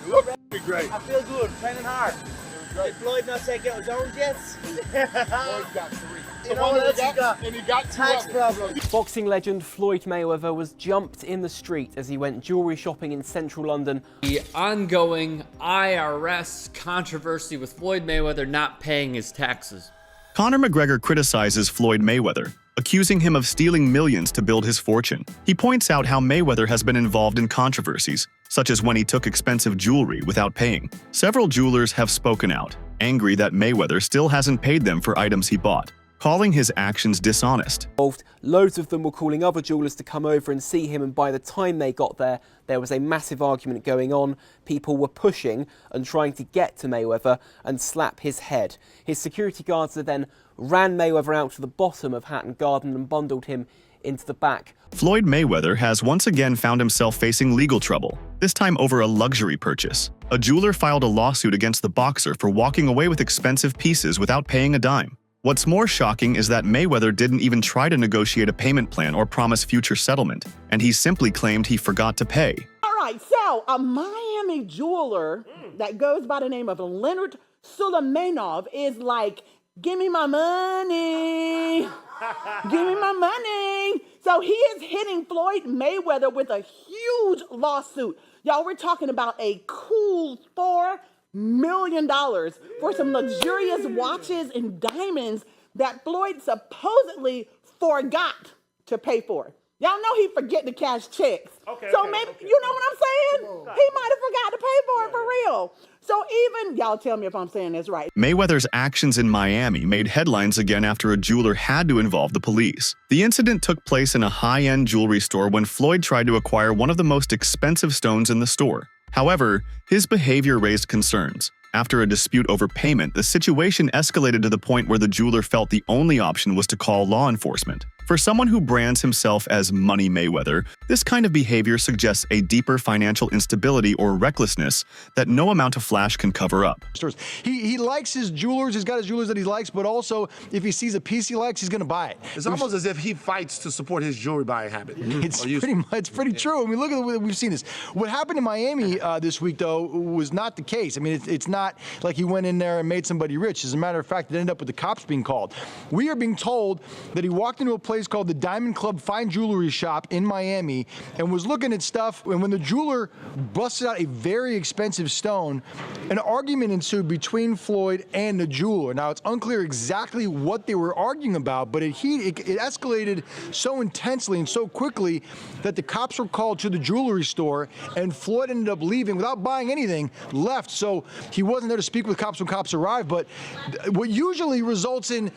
looked great. I feel good, training hard. Did Floyd not take out his own jets? Floyd got 3. You know what else he got? And he got 2 Tax others. problems. Boxing legend Floyd Mayweather was jumped in the street as he went jewellery shopping in central London. The ongoing IRS controversy with Floyd Mayweather not paying his taxes. Conor McGregor criticizes Floyd Mayweather, accusing him of stealing millions to build his fortune. He points out how Mayweather has been involved in controversies, such as when he took expensive jewelry without paying. Several jewelers have spoken out, angry that Mayweather still hasn't paid them for items he bought, calling his actions dishonest. Loads of them were calling other jewellers to come over and see him, and by the time they got there, there was a massive argument going on. People were pushing and trying to get to Mayweather and slap his head. His security guards then ran Mayweather out to the bottom of Hatton Garden and bundled him into the back. Floyd Mayweather has once again found himself facing legal trouble, this time over a luxury purchase. A jeweler filed a lawsuit against the boxer for walking away with expensive pieces without paying a dime. What's more shocking is that Mayweather didn't even try to negotiate a payment plan or promise future settlement, and he simply claimed he forgot to pay. All right, so a Miami jeweler that goes by the name of Leonard Suleymanov is like, give me my money. Give me my money. So he is hitting Floyd Mayweather with a huge lawsuit. Y'all, we're talking about a cool $4 million for some luxurious watches and diamonds that Floyd supposedly forgot to pay for. Y'all know he forget to cash checks. So maybe, you know what I'm saying? He might have forgot to pay for it for real. So even, y'all tell me if I'm saying this right. Mayweather's actions in Miami made headlines again after a jeweler had to involve the police. The incident took place in a high-end jewelry store when Floyd tried to acquire one of the most expensive stones in the store. However, his behavior raised concerns. After a dispute over payment, the situation escalated to the point where the jeweler felt the only option was to call law enforcement. For someone who brands himself as Money Mayweather, this kind of behavior suggests a deeper financial instability or recklessness that no amount of flash can cover up. He likes his jewelers, he's got his jewelers that he likes, but also if he sees a piece he likes, he's going to buy it. It's almost as if he fights to support his jewelry buying habit. It's pretty true. I mean, look at the way we've seen this. What happened in Miami this week, though, was not the case. I mean, it's not like he went in there and made somebody rich. As a matter of fact, it ended up with the cops being called. We are being told that he walked into a place called the Diamond Club Fine Jewelry Shop in Miami and was looking at stuff, and when the jeweler busted out a very expensive stone, an argument ensued between Floyd and the jeweler. Now, it's unclear exactly what they were arguing about, but it escalated so intensely and so quickly that the cops were called to the jewelry store, and Floyd ended up leaving without buying anything, left. So he wasn't there to speak with cops when cops arrived, but what usually results in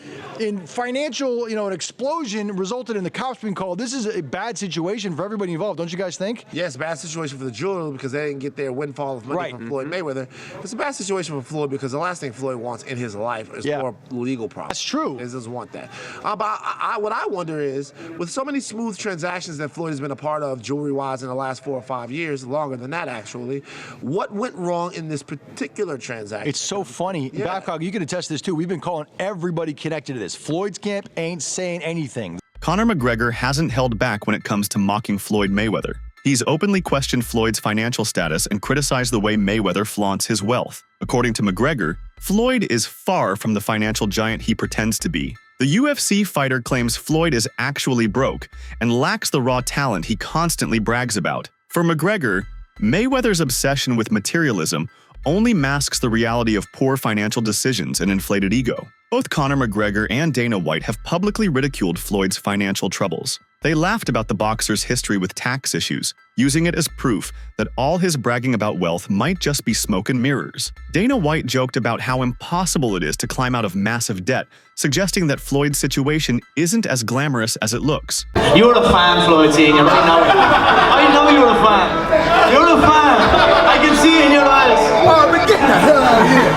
financial, an explosion resulted in the cops being called. This is a bad situation for everybody involved, don't you guys think? Yes, bad situation for the jeweler because they didn't get their windfall of money from Floyd Mayweather. It's a bad situation for Floyd because the last thing Floyd wants in his life is more legal problems. That's true. He doesn't want that. But what I wonder is, with so many smooth transactions that Floyd has been a part of jewelry-wise in the last 4 or 5 years, longer than that actually, what went wrong in this particular transaction? It's so funny. Babcock, you can attest to this too. We've been calling everybody connected to this. Floyd's camp ain't saying anything. Conor McGregor hasn't held back when it comes to mocking Floyd Mayweather. He's openly questioned Floyd's financial status and criticized the way Mayweather flaunts his wealth. According to McGregor, Floyd is far from the financial giant he pretends to be. The UFC fighter claims Floyd is actually broke and lacks the raw talent he constantly brags about. For McGregor, Mayweather's obsession with materialism only masks the reality of poor financial decisions and inflated ego. Both Conor McGregor and Dana White have publicly ridiculed Floyd's financial troubles. They laughed about the boxer's history with tax issues, using it as proof that all his bragging about wealth might just be smoke and mirrors. Dana White joked about how impossible it is to climb out of massive debt, suggesting that Floyd's situation isn't as glamorous as it looks. You're a fan, Floyd, seeing you right now. I know you're a fan. You're a fan. I can see it in your eyes. Oh, but get the hell out of here.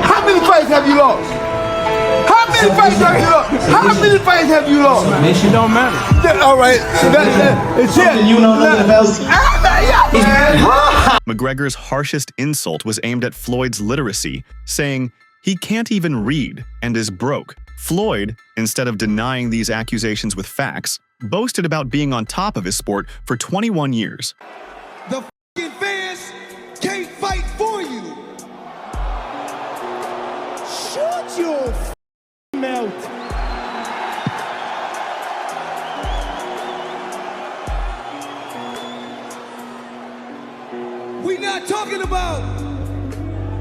How many fights have you lost? How many fights have you lost? How many fights have you lost? It don't matter. All right, it's it. You know nothing else. McGregor's harshest insult was aimed at Floyd's literacy, saying he can't even read and is broke. Floyd, instead of denying these accusations with facts, boasted about being on top of his sport for 21 years. The f***ing fans can't fight for not talking about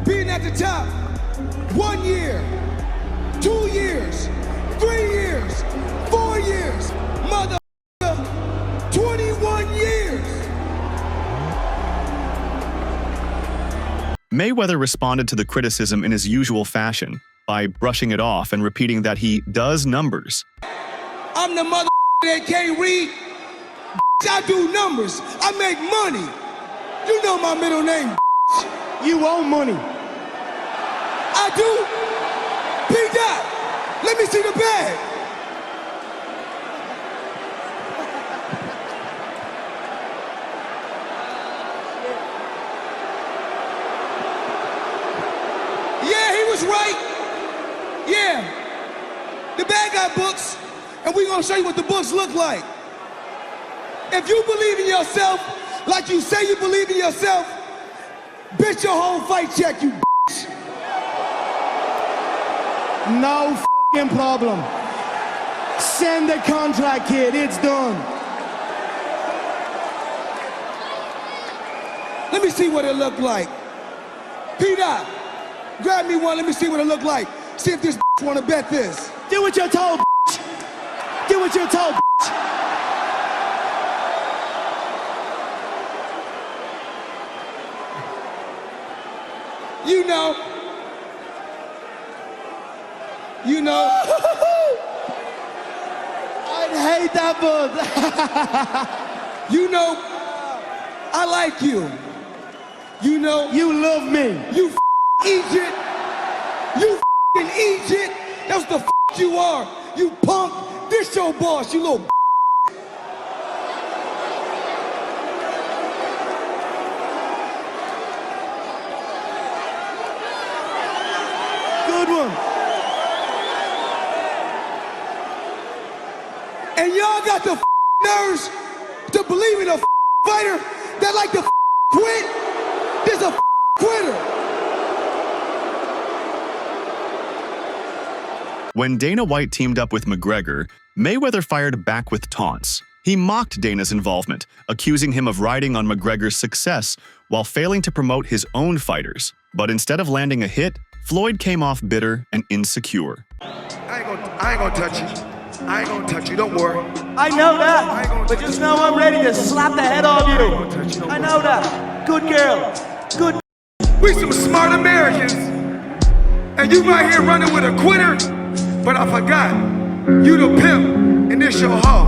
being at the top 1 year, 2 years, 3 years, 4 years, mother 21 years. Mayweather responded to the criticism in his usual fashion by brushing it off and repeating that he does numbers. I'm the mother that can't read. I do numbers. I make money. You know my middle name. You owe money. I do. P-Dot, let me see the bag. Yeah, he was right. Yeah. The bag got books, and we're gonna show you what the books look like. If you believe in yourself, like you say you believe in yourself, bitch your whole fight check, you bitch. No fucking problem. Send the contract, kid. It's done. Let me see what it look like. P-Dot, grab me one. Let me see what it look like. See if this bitch wanna bet this. Do what you're told, bitch. Do what you're told, bitch. You know. You know. I'd hate that book. You know, I like you. You know. You love me. You Egypt. You Egypt. That's the you are. You punk. This your boss, you little Good one. And y'all got the nerves to believe in a fighter that like to quit? This a quitter. When Dana White teamed up with McGregor, Mayweather fired back with taunts. He mocked Dana's involvement, accusing him of riding on McGregor's success while failing to promote his own fighters. But instead of landing a hit, Floyd came off bitter and insecure. I ain't gonna touch you. I ain't gonna touch you, don't worry. I know that, but just know I'm ready to slap the head off you. I know that. Good girl. Good. We some smart Americans. And you right here running with a quitter, but I forgot. You the pimp, and this your hoe.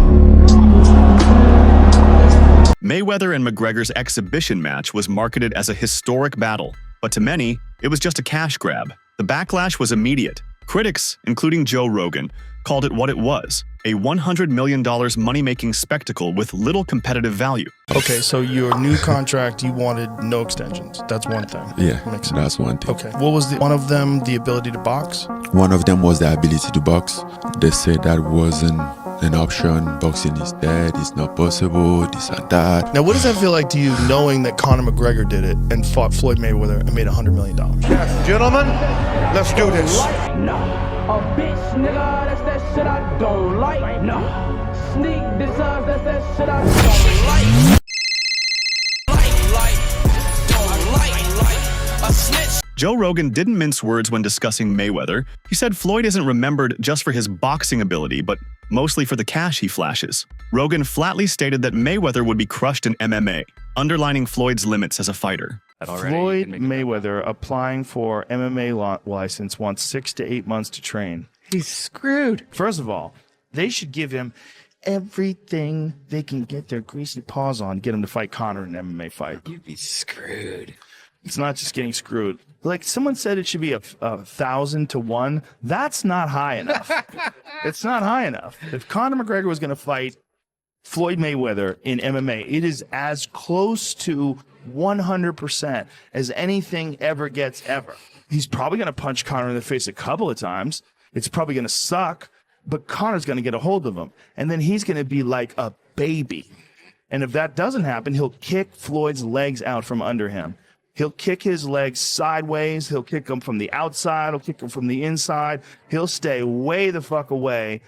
Mayweather and McGregor's exhibition match was marketed as a historic battle, but to many, it was just a cash grab. The backlash was immediate. Critics, including Joe Rogan, called it what it was, a $100 million money-making spectacle with little competitive value. Okay, so your new contract, you wanted no extensions. That's one thing. Yeah, makes sense. That's one thing. Okay, what was one of them? The ability to box? One of them was the ability to box. They said that wasn't an option. Boxing is dead. It's not possible. This and that. Now, what does that feel like to you, knowing that Conor McGregor did it and fought Floyd Mayweather and made $100 million? Yes, gentlemen, let's do this. A bitch, nigga, that's that shit I don't like. No. Sneak deserves, that's that shit I don't like. A snitch. Joe Rogan didn't mince words when discussing Mayweather. He said Floyd isn't remembered just for his boxing ability, but mostly for the cash he flashes. Rogan flatly stated that Mayweather would be crushed in MMA, underlining Floyd's limits as a fighter. Floyd Mayweather applying for MMA license wants 6 to 8 months to train. He's screwed. First of all, they should give him everything they can get their greasy paws on, get him to fight Conor in an MMA fight. You'd be screwed. It's not just getting screwed. Like someone said it should be a 1,000 to 1. That's not high enough. It's not high enough. If Conor McGregor was going to fight Floyd Mayweather in MMA, it is as close to 100% as anything ever gets ever. He's probably going to punch Conor in the face a couple of times. It's probably going to suck, but Conor's going to get a hold of him. And then he's going to be like a baby. And if that doesn't happen, he'll kick Floyd's legs out from under him. He'll kick his legs sideways. He'll kick them from the outside. He'll kick them from the inside. He'll stay way the fuck away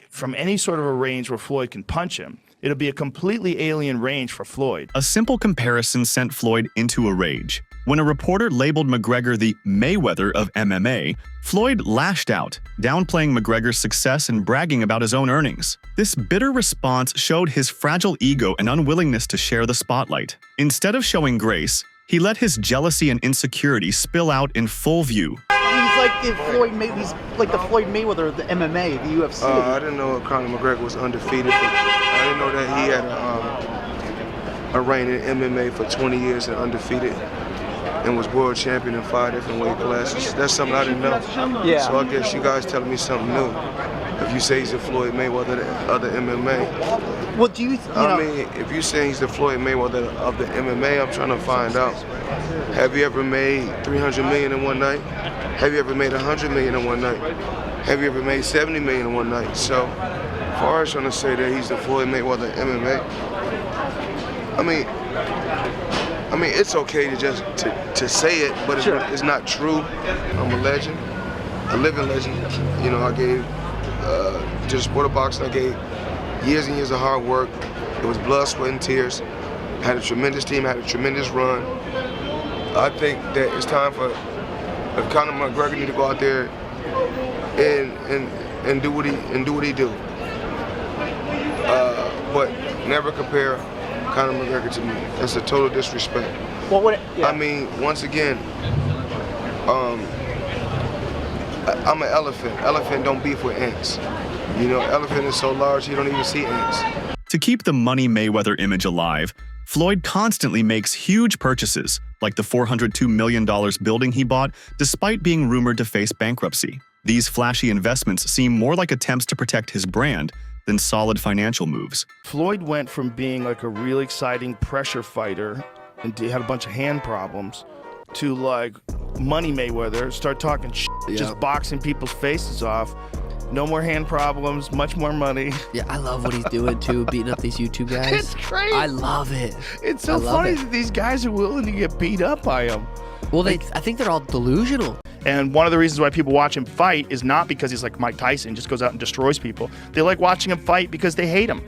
from any sort of a range where Floyd can punch him. It'll be a completely alien range for Floyd. A simple comparison sent Floyd into a rage. When a reporter labeled McGregor the Mayweather of MMA, Floyd lashed out, downplaying McGregor's success and bragging about his own earnings. This bitter response showed his fragile ego and unwillingness to share the spotlight. Instead of showing grace, he let his jealousy and insecurity spill out in full view. He's like the Floyd Mayweather of the MMA, the UFC. I didn't know Conor McGregor was undefeated. But I didn't know that he had a reign in MMA for 20 years and undefeated, and was world champion in 5 different weight classes. That's something I didn't know. Yeah. So I guess you guys telling me something new. If you say he's the Floyd Mayweather of the MMA. Well, do you? I mean, if you say he's the Floyd Mayweather of the MMA, I'm trying to find out. Have you ever made $300 million in one night? Have you ever made $100 million in one night? Have you ever made $70 million in one night? So, as far as trying to say that he's the Floyd Mayweather of MMA, I mean, it's okay to just to say it, but it's not true. I'm a legend, a living legend. You know, I gave to the sport of boxing. I gave years and years of hard work. It was blood, sweat, and tears. I had a tremendous team. I had a tremendous run. I think that it's time for Conor McGregor need to go out there and do what he do. But never compare Conor McGregor to me. That's a total disrespect. Well, I mean, once again, I'm an elephant. Elephant don't beef with ants. You know, elephant is so large he don't even see ants. To keep the Money Mayweather image alive, Floyd constantly makes huge purchases, like the $402 million building he bought, despite being rumored to face bankruptcy. These flashy investments seem more like attempts to protect his brand than solid financial moves. Floyd went from being like a really exciting pressure fighter and he had a bunch of hand problems to like Money Mayweather, start talking shit, just boxing people's faces off. No more hand problems, much more money. Yeah, I love what he's doing too, beating up these YouTube guys. It's great. I love it. It's so funny that these guys are willing to get beat up by him. Well, I think they're all delusional. And one of the reasons why people watch him fight is not because he's like Mike Tyson, just goes out and destroys people. They like watching him fight because they hate him.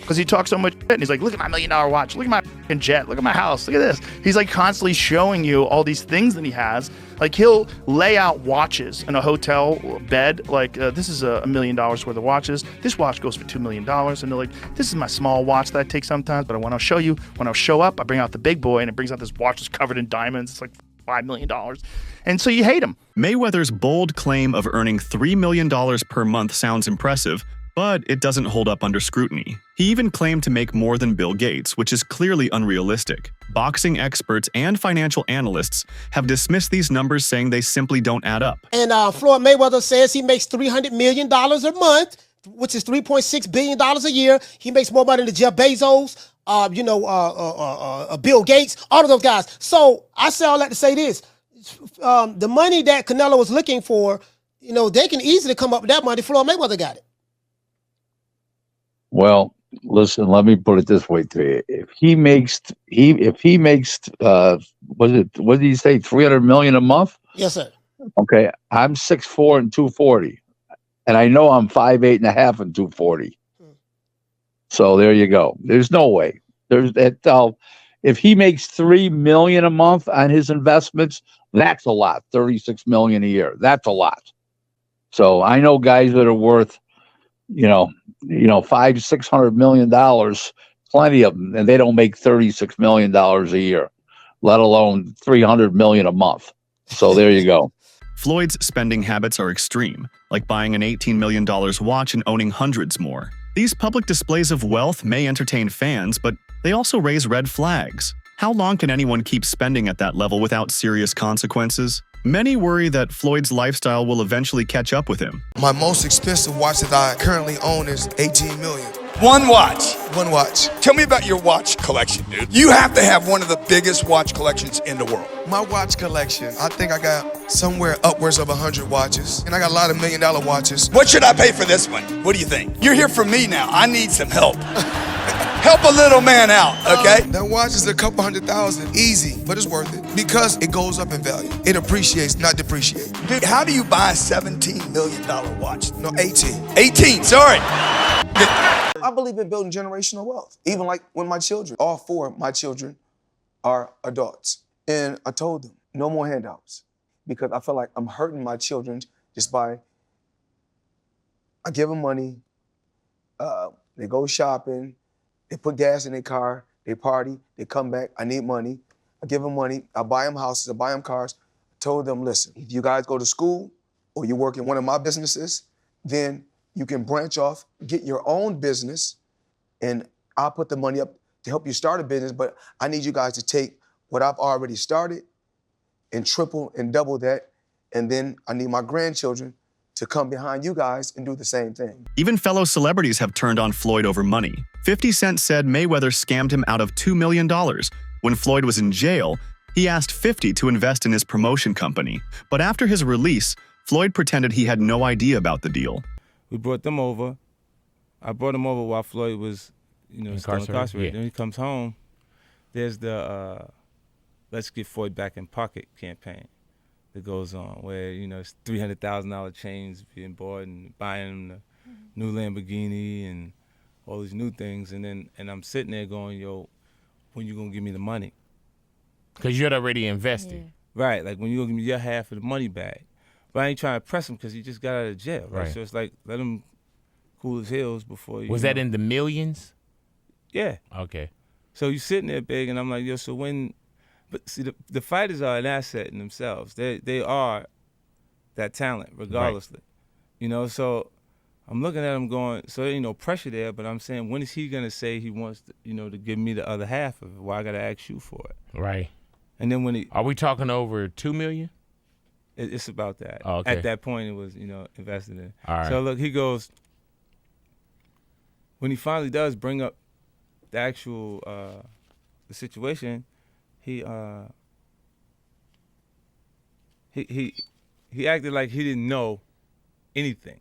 Because he talks so much shit, and he's like, look at my $1 million watch, look at my fucking jet, look at my house, look at this. He's like constantly showing you all these things that he has. Like he'll lay out watches in a hotel bed, like this is $1 million worth of watches. This watch goes for $2 million. And they're like, this is my small watch that I take sometimes, but when I'll show you, when I'll show up, I bring out the big boy, and it brings out this watch that's covered in diamonds. It's like $5 million. And so you hate him. Mayweather's bold claim of earning $3 million per month sounds impressive, but it doesn't hold up under scrutiny. He even claimed to make more than Bill Gates, which is clearly unrealistic. Boxing experts and financial analysts have dismissed these numbers, saying they simply don't add up. And Floyd Mayweather says he makes $300 million a month, which is $3.6 billion a year. He makes more money than Jeff Bezos, Bill Gates, all of those guys. So I say all that to say this. The money that Canelo was looking for, they can easily come up with that money. Floyd Mayweather got it. Well, listen, let me put it this way to you. If he makes what did he say, $300 million a month? Yes, sir. Okay, I'm 6'4" and 240. And I know I'm 5'8" and a half and 240. So there you go. There's no way. There's that. If he makes $3 million a month on his investments, that's a lot. $36 million a year. That's a lot. So I know guys that are worth, $500-600 million, plenty of them, and they don't make $36 million a year, let alone $300 million a month. So there you go. Floyd's spending habits are extreme, like buying an $18 million watch and owning hundreds more. These public displays of wealth may entertain fans, but they also raise red flags. How long can anyone keep spending at that level without serious consequences? Many worry that Floyd's lifestyle will eventually catch up with him. My most expensive watch that I currently own is $18 million. One watch. One watch. Tell me about your watch collection, dude. You have to have one of the biggest watch collections in the world. My watch collection, I think I got somewhere upwards of 100 watches. And I got a lot of $1 million watches. What should I pay for this one? What do you think? You're here for me now. I need some help. Help a little man out, okay? That watch is a couple $100,000. Easy, but it's worth it. Because it goes up in value. It appreciates, not depreciates. Dude, how do you buy a $17 million watch? No, 18. 18, sorry. I believe in building generational wealth. Even like when my children, all 4 of my children are adults. And I told them, no more handouts. Because I feel like I'm hurting my children just by, I give them money, they go shopping, they put gas in their car, they party, they come back, I need money. I give them money, I buy them houses, I buy them cars. I told them, listen, if you guys go to school or you work in one of my businesses, then you can branch off, get your own business, and I'll put the money up to help you start a business, but I need you guys to take what I've already started and triple and double that, and then I need my grandchildren to come behind you guys and do the same thing. Even fellow celebrities have turned on Floyd over money. 50 Cent said Mayweather scammed him out of $2 million. When Floyd was in jail, he asked 50 to invest in his promotion company. But after his release, Floyd pretended he had no idea about the deal. We brought them over. I brought him over while Floyd was, still incarcerated. Then he comes home. There's the Let's Get Floyd Back in Pocket campaign that goes on, where it's $300,000 chains being bought and buying him the new Lamborghini and all these new things, and I'm sitting there going, yo, when you gonna give me the money? Because you'd already invested. Right, like when you gonna give me your half of the money back. But I ain't trying to press him because he just got out of jail, right? So it's like, let him cool his heels before you. Was that in the millions? Yeah. Okay. So you sitting there big, and I'm like, yo, so when, but see, the fighters are an asset in themselves. They are that talent, regardlessly. Right. So I'm looking at him going, so there ain't no pressure there, but I'm saying, when is he gonna say he wants to, to give me the other half of it? Why I gotta ask you for it? Right. And then when he, are we talking over $2 million? It's about that. Oh, okay. At that point, it was, invested in. All right. So look, he goes, when he finally does bring up the actual the situation, he acted like he didn't know anything.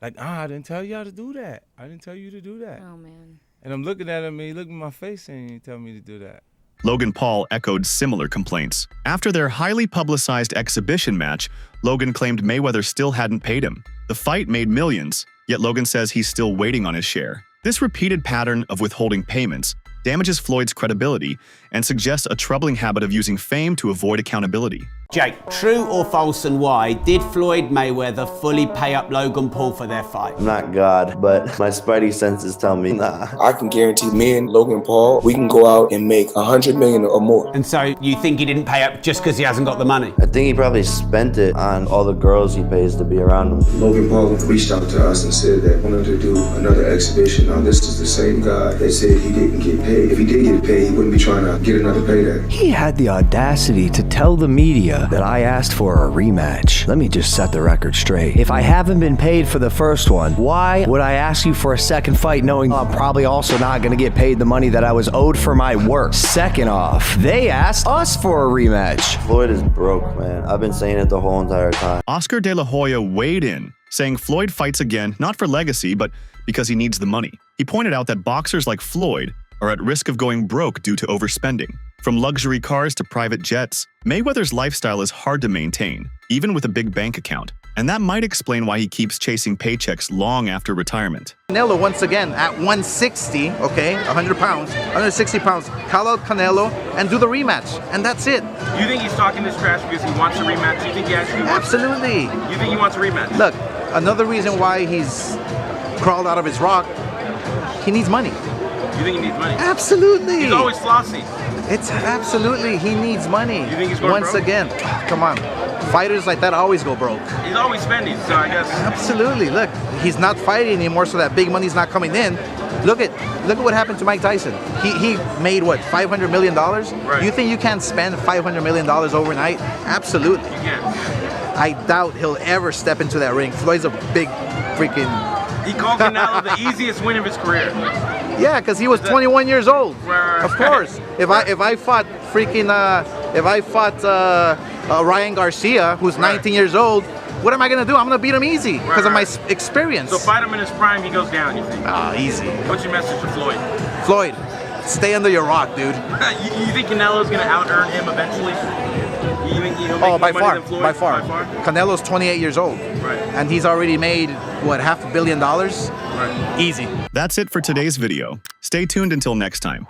Like, I didn't tell y'all to do that. I didn't tell you to do that. Oh, man. And I'm looking at him, and he looked in my face and he didn't tell me to do that. Logan Paul echoed similar complaints. After their highly publicized exhibition match, Logan claimed Mayweather still hadn't paid him. The fight made millions, yet Logan says he's still waiting on his share. This repeated pattern of withholding payments damages Floyd's credibility and suggests a troubling habit of using fame to avoid accountability. Jake, true or false, and why did Floyd Mayweather fully pay up Logan Paul for their fight? I'm not God, but my spidey senses tell me nah. I can guarantee me and Logan Paul, we can go out and make $100 million or more. And so you think he didn't pay up just because he hasn't got the money? I think he probably spent it on all the girls he pays to be around him. Logan Paul reached out to us and said that he wanted to do another exhibition. Now this is the same guy that said he didn't get paid. If he did get paid, he wouldn't be trying to get another payday. He had the audacity to tell the media that I asked for a rematch. Let me just set the record straight. If I haven't been paid for the first one, why would I ask you for a second fight knowing I'm probably also not gonna get paid the money that I was owed for my work? Second off, they asked us for a rematch. Floyd is broke, man. I've been saying it the whole entire time. Oscar de la Hoya weighed in, saying Floyd fights again not for legacy, but because he needs the money. He pointed out that boxers like Floyd are at risk of going broke due to overspending. From luxury cars to private jets, Mayweather's lifestyle is hard to maintain, even with a big bank account. And that might explain why he keeps chasing paychecks long after retirement. Canelo, once again, at 160, okay, 100 pounds, 160 pounds, call out Canelo and do the rematch, and that's it. You think he's talking this trash because he wants a rematch? You think he actually wants Absolutely. You think he wants a rematch? Look, another reason why he's crawled out of his rock, he needs money. You think he needs money? Absolutely. He's always flossy. It's absolutely, he needs money. You think he's going Once broke? again, come on. Fighters like that always go broke. He's always spending, so I guess. Absolutely. Look, he's not fighting anymore, so that big money's not coming in. Look at what happened to Mike Tyson. He made what, $500 million? Right. You think you can spend $500 million overnight? Absolutely. You can. I doubt he'll ever step into that ring. Floyd's a big freaking. He called Canelo the easiest win of his career. Yeah, because he was 21 years old. Right. Of course. If I fought freaking Ryan Garcia, who's 19 years old, what am I gonna do? I'm gonna beat him easy because of my experience. So fight him in his prime, he goes down, you think? Ah, easy. What's your message to Floyd? Floyd, stay under your rock, dude. You think Canelo's gonna out-earn him eventually? You think he'll make Oh, more by money far, than Floyd? by far. Canelo's 28 years old. Right. And he's already made, what, $500 million? Right. Easy. That's it for today's video. Stay tuned until next time.